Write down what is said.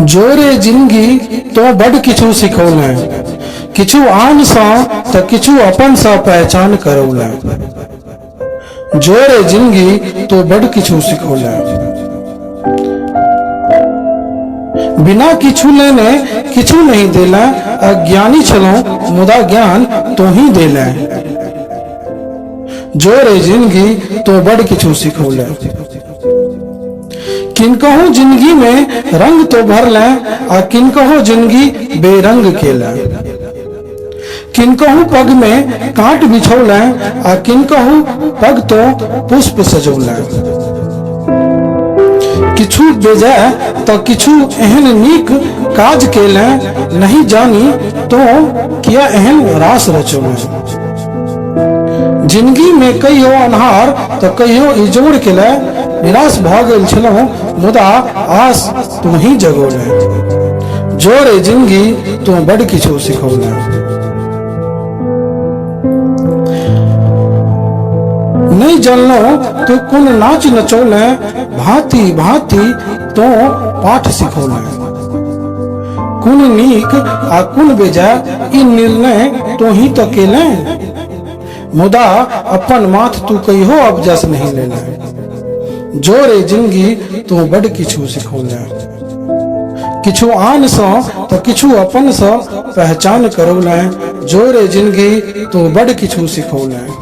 जोरे जिंदगी तो बड़ किछु सिखौले, किछु आन सा तो किछु अपन सा पहचान करौले। जोरे जिंदगी तो बड़ किछु सिखौले, बिना किछु लेने किछु नहीं देला। अज्ञानी छलो मुदा ज्ञान तो ही देला। जोरे जिंदगी तो बड़ किछु सिखौले, किनकहु जिंदगी में रंग तो भरले आ किनकहु जिंदगी बेरंग केला। किनकहु पग में कांट बिछौले आ किनकहु पग तो पुष्प सजौले। किछु बेजाय तो किछु एहन नीक काज केले, नहीं जानी तो किया एहन रास रचौले। जिंदगी में कहियो अन्हार तो कहियो इजोड़ केले, निराश भ गेल छलहुँ मुदा आस तू ही जगौले। जोरे जिंदगी तू बड़ किछु सिखौले। नहीं जानलो तो कुन नाच नचौले, भांति भांति तो पाठ सिखौले। कुन नीक आ कुन बेजाय ई निर्णय तो ही तो केले, मुदा अपन माथ तू कहियो अबजस नहीं लेले। जोरे जिंदगी तू बड़ किछु सिखौले, किछु आन सा तो किछु अपन सा पहचान करौले। जोरे जिंदगी तू बड़ किछु सिखौले।